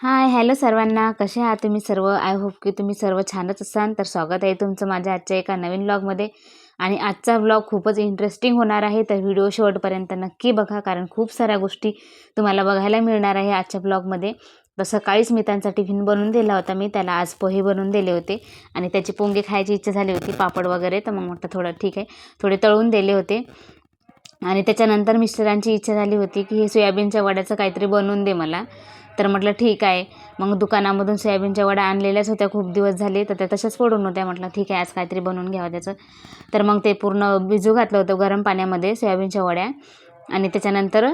हाय, hello सर्वांना. कसे आहात तुम्ही सर्व? आय होप की तुम्ही सर्व छानच असाल. तर स्वागत आहे तुमचं माझ्या आजच्या एका नवीन व्लॉगमध्ये. आणि आजचा व्लॉग खूपच इंटरेस्टिंग होणार आहे. तर व्हिडिओ शेवटपर्यंत नक्की बघा, कारण खूप साऱ्या गोष्टी तुम्हाला बघायला मिळणार आहे आजच्या व्लॉगमध्ये. तर सकाळीच मी त्यांचा टिफिन बनवून दिला होता. मी त्याला आज पोहे बनवून दिले होते आणि त्याची पोंगे खायची इच्छा झाली होती, पापड वगैरे. तर मग म्हटलं थोडं ठीक आहे, थोडे तळून दिले होते. आणि त्याच्यानंतर मिस्टरांची इच्छा झाली होती की हे सोयाबीनच्या वड्याचं काहीतरी बनवून दे मला. तर म्हटलं ठीक आहे. मग दुकानामधून सोयाबीनच्या वड्या आणलेल्याच होत्या, खूप दिवस झाले, तर त्या तशाच पडून होत्या. म्हटलं ठीक आहे, आज काहीतरी बनवून घ्यावं त्याचं. तर मग ते पूर्ण भिजू घातलं होतं गरम पाण्यामध्ये सोयाबीनच्या वड्या. आणि त्याच्यानंतर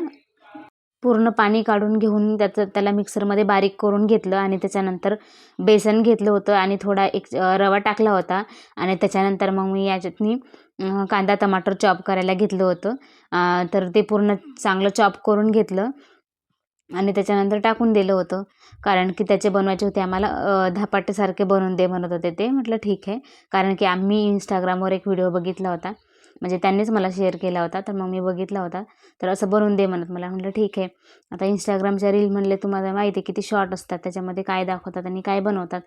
पूर्ण पाणी काढून घेऊन त्याला मिक्सरमध्ये बारीक करून घेतलं. आणि त्याच्यानंतर बेसन घेतलं होतं आणि थोडा रवा टाकला होता. आणि त्याच्यानंतर मग मी याच्यातनी कांदा टमाटर चॉप करायला घेतलं होतं. तर ते पूर्ण चांगलं चॉप करून घेतलं आणि त्याच्यानंतर टाकून दिलं होतं, कारण की त्याचे बनवायचे होते आम्हाला. धपाटेसारखे बनवून दे म्हणत होते ते. म्हटलं ठीक आहे, कारण की आम्ही इंस्टाग्रामवर एक व्हिडिओ बघितला होता, म्हणजे त्यांनीच मला शेअर केला होता. तर मग मी बघितला होता, तर असं बनवून दे म्हणत मला. म्हटलं ठीक आहे. आता इंस्टाग्रामच्या रील म्हणले तुम्हाला माहिती आहे किती शॉर्ट असतात, त्याच्यामध्ये काय दाखवतात आणि काय बनवतात.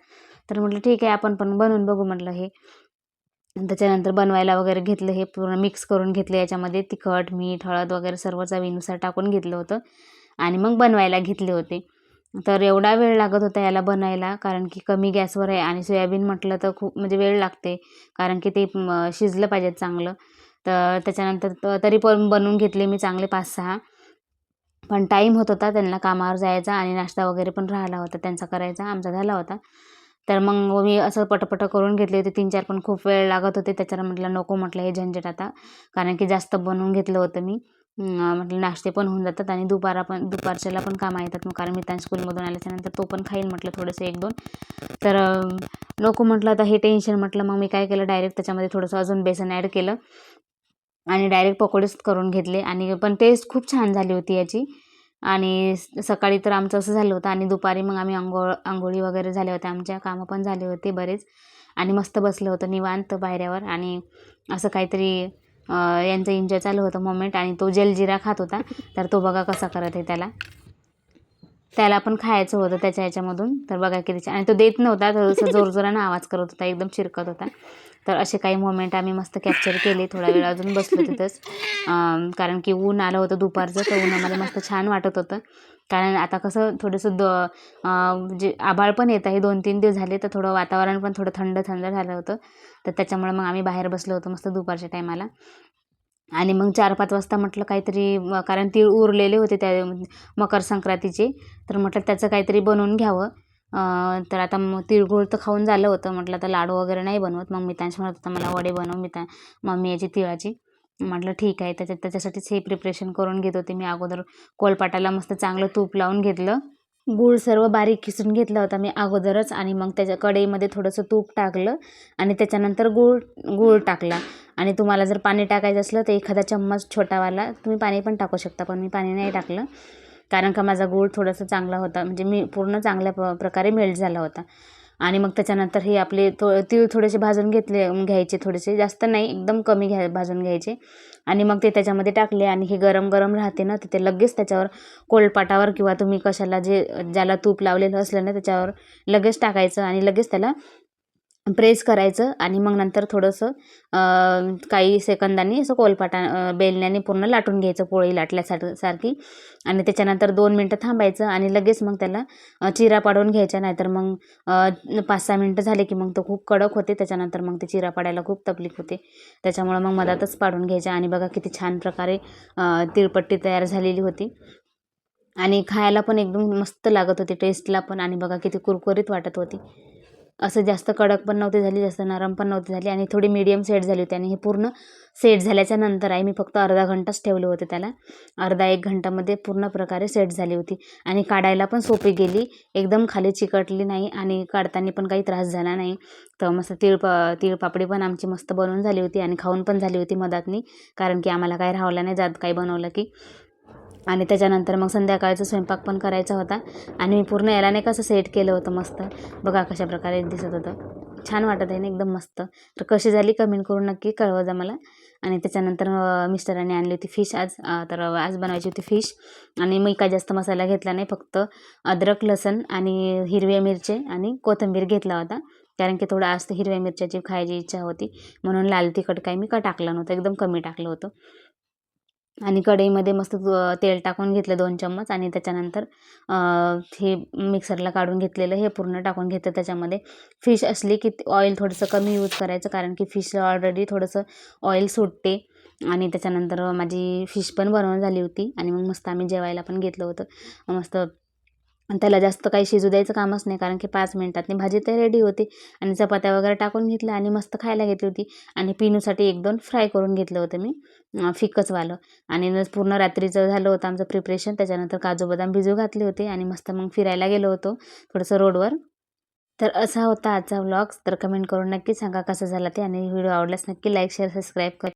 तर म्हटलं ठीक आहे, आपण पण बनवून बघू म्हटलं हे. त्याच्यानंतर बनवायला वगैरे घेतलं, हे पूर्ण मिक्स करून घेतलं. याच्यामध्ये तिखट मीठ हळद वगैरे सर्व चवीनुसार टाकून घेतलं होतं आणि मग बनवायला घेतले होते. तर एवढा वेळ लागत होता याला बनायला, कारण की कमी गॅसवर आहे आणि सोयाबीन म्हटलं तर खूप म्हणजे वेळ लागते, कारण की ते शिजलं पाहिजे चांगलं. तर त्याच्यानंतर तरी पण बनवून घेतले मी चांगले 5-6. पण टाईम होत होता त्यांना कामावर जायचा आणि नाश्ता वगैरे पण राहिला होता त्यांचा करायचा, आमचा झाला होता. तर मग मी असं पटपट करून घेतले होते 3-4, पण खूप वेळ लागत होते. त्याच्यावर म्हटलं नको म्हटलं हे झंझट आता, कारण की जास्त बनवून घेतलं होतं मी. म्हटलं नाश्ते पण होऊन जातात आणि दुपारच्याला पण कामं येतात. मग कारण मित्रां स्कूलमधून आल्याच्यानंतर तो पण खाईल म्हटलं थोडंसं 1-2. तर नको म्हटलं आता हे टेन्शन. म्हटलं मग मी काय केलं, डायरेक्ट त्याच्यामध्ये थोडंसं अजून बेसन ॲड केलं आणि डायरेक्ट पकोडेच करून घेतले. आणि पण टेस्ट खूप छान झाली होती याची. आणि सकाळी तर आमचं असं झालं होतं आणि दुपारी मग आम्ही अंघोळी वगैरे झाल्या होत्या, आमच्या कामं पण झाले होते बरेच. आणि मस्त बसलं होतं निवांत पायऱ्यावर आणि असं काहीतरी यांचं एन्जॉय चालू होतं मोमेंट. आणि तो जलजिरा खात होता, तर तो बघा कसा करत आहे त्याला. त्याला पण खायचं होतं त्याच्या ह्याच्यामधून. तर बघा किती छान. आणि तो देत नव्हता, थोडंसं जोरजोरानं आवाज करत होता, एकदम चिरकत होता. तर असे काही मोमेंट आम्ही मस्त कॅप्चर केले. थोडा वेळ अजून बसलो तिथंच, कारण की ऊन आलं होतं दुपारचं, तर उन्हामध्ये मस्त छान वाटत होतं. कारण आता कसं थोडंसं म्हणजे आभाळ पण येत आहे 2-3 दिवस झाले, तर थोडं वातावरण पण थोडं थंड थंड झालं होतं. तर त्याच्यामुळे मग आम्ही बाहेर बसलो होतो मस्त दुपारच्या टायमाला. आणि मग 4-5 वाजता म्हटलं काहीतरी, कारण तीळ उरलेले होते त्या मकर संक्रांतीचे, तर म्हटलं त्याचं काहीतरी बनवून घ्यावं. तर आता मग तिळगुळ तर खाऊन झालं होतं. म्हटलं आता लाडू वगैरे नाही बनवत. मग मितांश म्हणत होता मला वडे बनव मम्मी याची तिळाची. म्हटलं ठीक आहे. त्याच्यासाठीच हे प्रिपरेशन करून घेत होते मी अगोदर. कोलपाटाला मस्त चांगलं तूप लावून घेतलं. गूळ सर्व बारीक खिसून घेतला होता मी अगोदरच. आणि मग त्याच्या कढईमध्ये थोडंसं तूप टाकलं आणि त्याच्यानंतर गूळ टाकला. आणि तुम्हाला जर पाणी टाकायचं असलं तर एखादा चम्मच छोटावाला तुम्ही पाणी पण टाकू शकता, पण मी पाणी नाही टाकलं, कारण का माझा गूळ थोडासा चांगला होता, म्हणजे मी पूर्ण चांगल्या प्रकारे मेल्ट झाला होता. आणि मग त्याच्यानंतर हे आपले तीळ थोडेसे भाजून घ्यायचे, थोडेसे जास्त नाही, एकदम कमी भाजून घ्यायचे. आणि मग ते त्याच्यामध्ये टाकले आणि हे गरम गरम राहते ना, तर ते लगेच त्याच्यावर कोळपाटावर किंवा तुम्ही कशाला ज्याला तूप लावलेलं असलं ना त्याच्यावर लगेच टाकायचं आणि लगेच त्याला प्रेस करायचं. आणि मग नंतर थोडंसं काही सेकंदांनी असं बेलण्याने पूर्ण लाटून घ्यायचं, पोळी सारखी. आणि त्याच्यानंतर 2 मिनटं थांबायचं आणि लगेच मग त्याला चिरा पाडून घ्यायचा. नाहीतर मग 5-6 मिनटं झाले की मग तो खूप कडक होते, त्याच्यानंतर मग ते चिरा पाडायला खूप तकलीफ होते. त्याच्यामुळं मग मधातच पाडून घ्यायच्या. आणि बघा किती छान प्रकारे तिळपट्टी तयार झालेली होती आणि खायला पण एकदम मस्त लागत होती, टेस्टला पण. आणि बघा किती कुरकुरीत वाटत होती. असं जास्त कडक पण नव्हती झाली, जास्त नरम पण नव्हती झाली, आणि थोडी मीडियम सेट झाली होती. आणि हे पूर्ण सेट झाल्याच्या नंतर आहे, मी फक्त अर्धा घंटाच ठेवले होते त्याला. अर्धा-1 घंटामध्ये पूर्ण प्रकारे सेट झाली होती. आणि काढायला पण सोपी गेली, एकदम खाली चिकटली नाही आणि काढताना पण काही त्रास झाला नाही. तर मस्त तिळपापडी पण आमची मस्त बनवून झाली होती आणि खाऊन पण झाली होती मधातनी, कारण की आम्हाला काही राहिलं नाही जात काही बनवलं की. आणि त्याच्यानंतर मग संध्याकाळचा स्वयंपाक पण करायचा होता. आणि मी पूर्ण याला नाही कसं सेट केलं होतं मस्त, बघा कशा प्रकारे दिसत होतं. छान वाटत आहे ना, एकदम मस्त. तर कशी झाली कमेंट करून नक्की कळवा जा मला. आणि त्याच्यानंतर मिस्टरांनी आणली होती फिश आज. तर आज बनवायची होती फिश. आणि मी काय जास्त मसाला घेतला नाही, फक्त अद्रक, लसूण आणि हिरव्या मिरची आणि कोथिंबीर घेतला होता. कारण की थोडं आज हिरव्या मिरच्याची खायची इच्छा होती, म्हणून लाल तिखट काही मी टाकलं नव्हतं, एकदम कमी टाकलं होतं. आणि कढईमध्ये मस्त तेल टाकून घेतलं 2 चम्मच आणि त्याच्यानंतर हे मिक्सरला काढून घेतलेलं हे पूर्ण टाकून घेतलं त्याच्यामध्ये. फिश असली की ऑइल थोडंसं कमी यूज करायचं, कारण की फिश ऑलरेडी थोडंसं ऑइल सुटते. आणि त्याच्यानंतर माझी फिश पण बनवून झाली होती आणि मग मस्त आम्ही जेवायला पण घेतलं होतं. मस्त. आणि त्याला जास्त काही शिजू द्यायचं कामच नाही, कारण की 5 मिनिटातनी भाजी तर रेडी होती. आणि चपात्या वगैरे टाकून घेतल्या आणि मस्त खायला घेतली होती. आणि पिनूसाठी 1-2 फ्राय करून घेतलं होतं मी, फिकचवालं. आणि पूर्ण रात्रीचं झालं होतं आमचं प्रिपरेशन. त्याच्यानंतर काजू बदाम भिजू घातले होते आणि मस्त मग फिरायला गेलो होतो थोडंसं रोडवर. तर असा होता आजचा व्लॉग. तर कमेंट करून नक्की सांगा कसा झाला ते, आणि व्हिडिओ आवडल्यास नक्की लाईक, शेअर, सबस्क्राईब करा.